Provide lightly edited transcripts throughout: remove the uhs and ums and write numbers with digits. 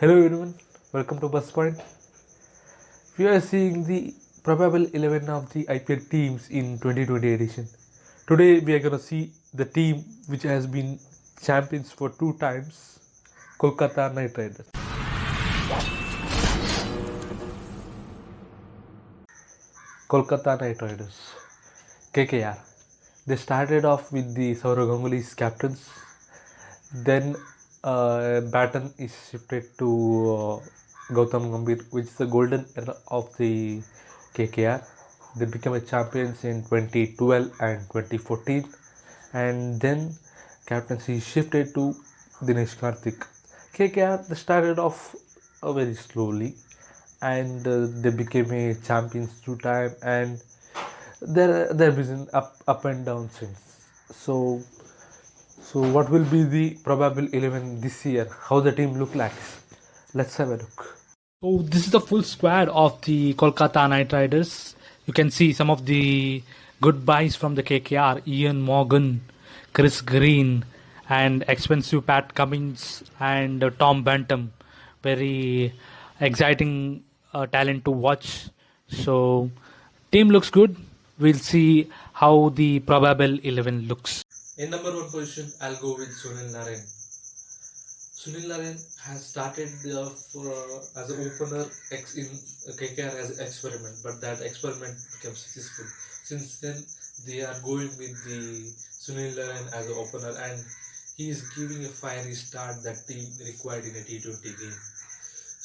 Hello everyone, welcome to Bus Point. We are seeing the probable 11 of the IPL teams in 2020 edition. Today we are going to see the team which has been champions for two times, Kolkata Knight Riders. Kolkata Knight Riders, KKR. They started off with the Saurav Ganguly's captains. Then baton is shifted to Gautam Gambhir, which is the golden era of the KKR. They became a champions in 2012 and 2014, and then captaincy shifted to Dinesh Karthik. KKR they started off very slowly, and they became a champions two time, and there been up and down since. So what will be the probable 11 this year? How the team look like? Let's have a look. So this is the full squad of the Kolkata Knight Riders. You can see some of the good buys from the KKR: Ian Morgan, Chris Green, and expensive Pat Cummins and Tom Bantam. Very exciting talent to watch. So team looks good. We'll see how the probable 11 looks. In number one position, I'll go with Sunil Narain. Sunil Narain has started as an opener in KKR as an experiment, but that experiment became successful. Since then, they are going with the Sunil Narain as an opener, and he is giving a fiery start that team required in a T20 game.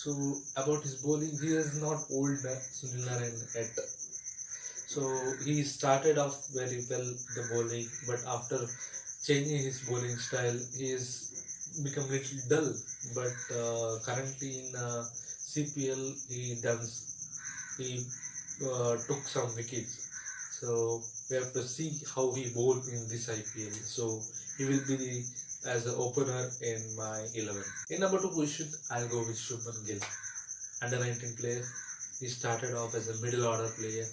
So about his bowling, he is not old Sunil Narain yet. So he started off very well the bowling, but after changing his bowling style, he is become little dull. But currently in CPL, he took some wickets. So we have to see how he bowled in this IPL. So he will be as an opener in my 11. In number 2 position, I'll go with Shubman Gill, under 19 player. He started off as a middle order player,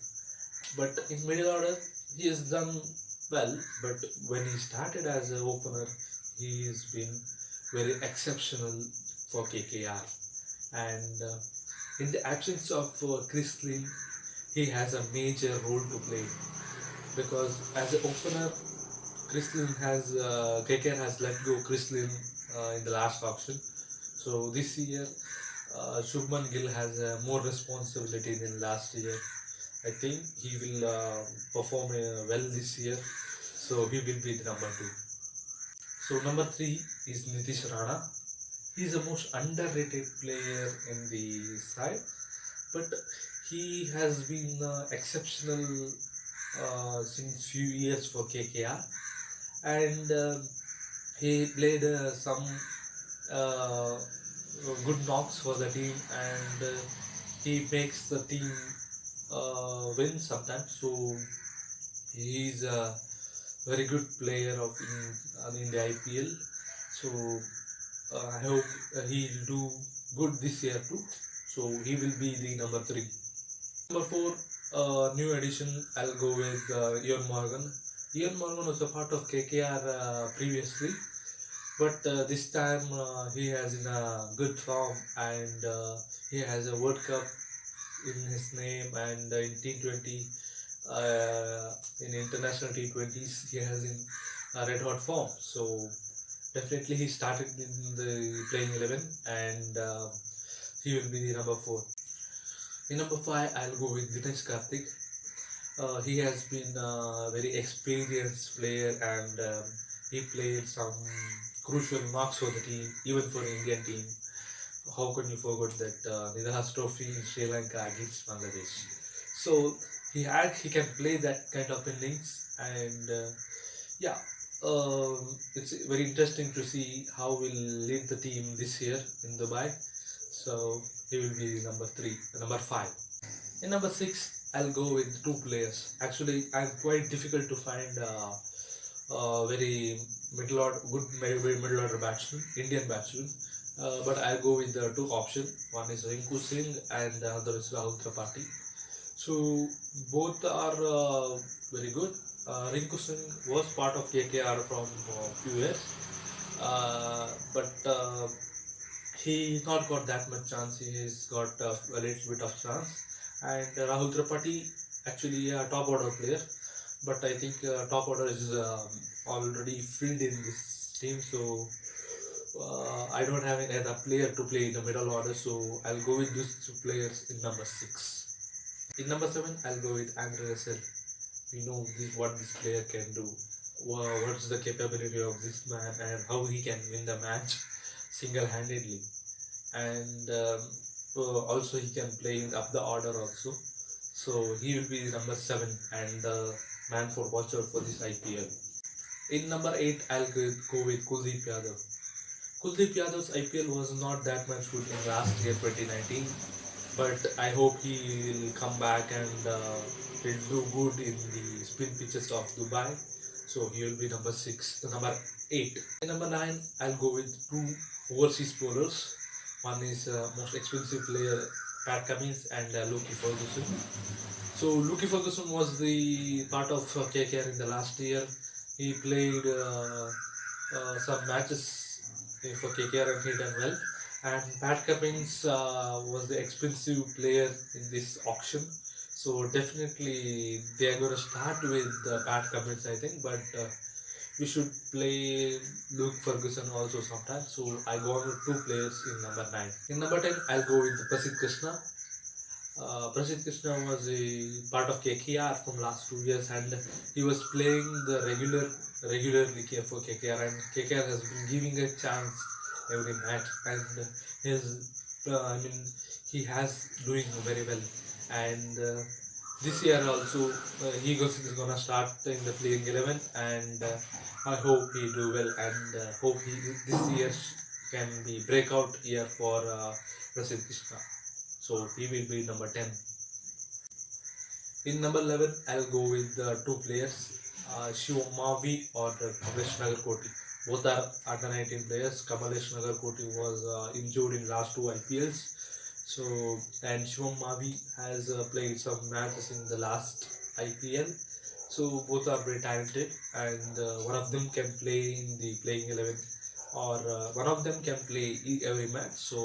but in middle order he has done well. But when he started as an opener, he has been very exceptional for KKR. And in the absence of Chris Lynn, he has a major role to play, because as an opener, KKR has let go Chris Lynn in the last auction. So this year, Shubman Gill has more responsibility than last year. I think he will perform well this year, so he will be the number 2. So number 3 is Nitish Rana. He is the most underrated player in the side, but he has been exceptional since few years for KKR, and he played some good knocks for the team, and he makes the team win sometimes. So he is a very good player in the IPL. So I hope he will do good this year too. So he will be the number 3. Number 4, new addition, I'll go with Ian Morgan. Ian Morgan was a part of KKR previously, but this time he has in a good form, and he has a World Cup in his name, and in T20, in international T20s, he has in red hot form. So definitely he started in the playing 11, and he will be the number 4. In number 5, I'll go with Dinesh Karthik. He has been a very experienced player, and he played some crucial marks for the team, even for the Indian team. How can you forget that Nidahas Trophy in Sri Lanka against Bangladesh? So he can play that kind of innings, and it's very interesting to see how will lead the team this year in Dubai. So he will be number 5. In number 6, I'll go with 2 players. Actually, I'm quite difficult to find very middle order batsman, Indian batsman. But I'll go with the 2 options. One is Rinku Singh and the other is Rahul Tripathi. So both are very good. Rinku Singh was part of KKR from a few years, but he not got that much chance. He's got a little bit of chance. And Rahul Tripathi, actually a top order player, but I think top order is already filled in this team, so I don't have any other player to play in the middle order, so I'll go with these two players in number 6. In number 7, I'll go with Andre Russell. We know what this player can do. What's the capability of this man and how he can win the match single-handedly. And also he can play up the order also. So he will be number 7 and the man for watch out for this IPL. In number 8, I'll go with Kuldeep Yadav. Kuldeep Yadav's IPL was not that much good in last year 2019, but I hope he will come back and will do good in the spin pitches of Dubai. So he will be number 8. In number 9, I'll go with 2 overseas bowlers. One is most expensive player Pat Cummins and Lukey Ferguson. So Lukey Ferguson was the part of KKR in the last year. He played some matches for KKR and he done well. And Pat Cummins was the expensive player in this auction. So definitely they are going to start with Pat Cummins, I think, but we should play Luke Ferguson also sometimes. So I go on with 2 players in number 9. In number 10, I'll go with Prasidh Krishna. Prasidh Krishna was a part of KKR from last 2 years, and he was playing the regularly for KKR, and KKR has been giving a chance every match, and he has doing very well. And this year also he is gonna start in the playing 11, and I hope he do well, and hope this year can be breakout year for Prasidh Krishna. So he will be number 10. In number 11, I'll go with 2 players, Shivam Mavi or Kamlesh Nagarkoti. Both are under 19 players. Kamlesh Nagarkoti was injured in last 2 IPLs. So, and Shivam Mavi has played some matches in the last IPL. So both are very talented, and one of them can play in the playing 11, or one of them can play every match. So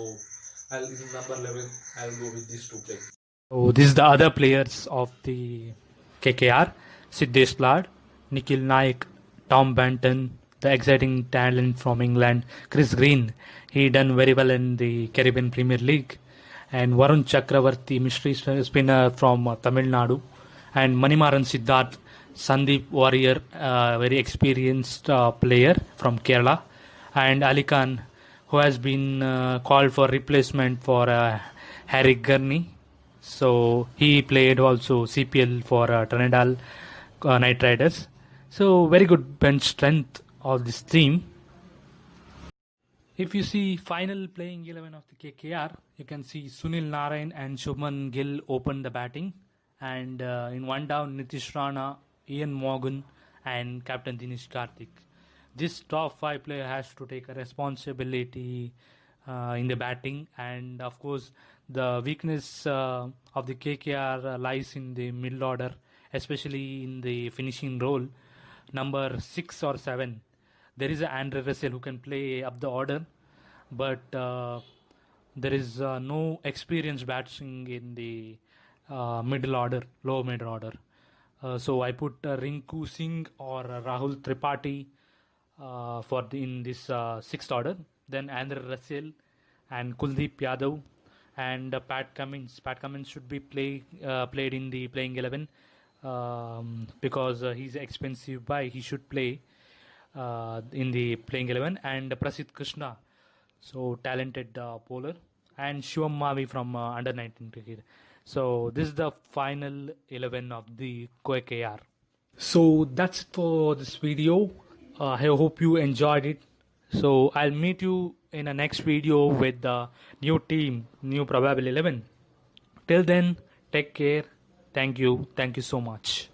in number 11, I'll go with these 2 players. So this is the other players of the KKR: Siddesh Lad, Nikhil Naik, Tom Banton, the exciting talent from England, Chris Green. He done very well in the Caribbean Premier League, and Varun Chakravarti, mystery spinner from Tamil Nadu, and Manimaran Siddharth, Sandeep Warrior, very experienced player from Kerala, and Ali Khan, who has been called for replacement for Harry Gurney. So he played also CPL for Trinidad Knight Riders. So very good bench strength of this team. If you see final playing 11 of the KKR, you can see Sunil Narayan and Shubman Gill open the batting, and in one down Nitish Rana, Ian Morgan and Captain Dinesh Karthik. This top 5 player has to take a responsibility in the batting, and of course the weakness of the KKR lies in the middle order, especially in the finishing role, number 6 or 7. There is Andre Russell who can play up the order, but there is no experienced batting in the middle order, low middle order. So I put Rinku Singh or Rahul Tripathi in this 6th order. Then Andre Russell and Kuldeep Yadav and Pat Cummins. Pat Cummins should be played in the playing 11 because he's expensive buy. He should play in the playing 11. And Prasidh Krishna, so talented bowler, and Shivam Mavi from under 19 cricket. So this is the final 11 of the KKR. So that's it for this video. I hope you enjoyed it. So I'll meet you in a next video with the new team, new probable 11. Till then, take care. Thank you so much.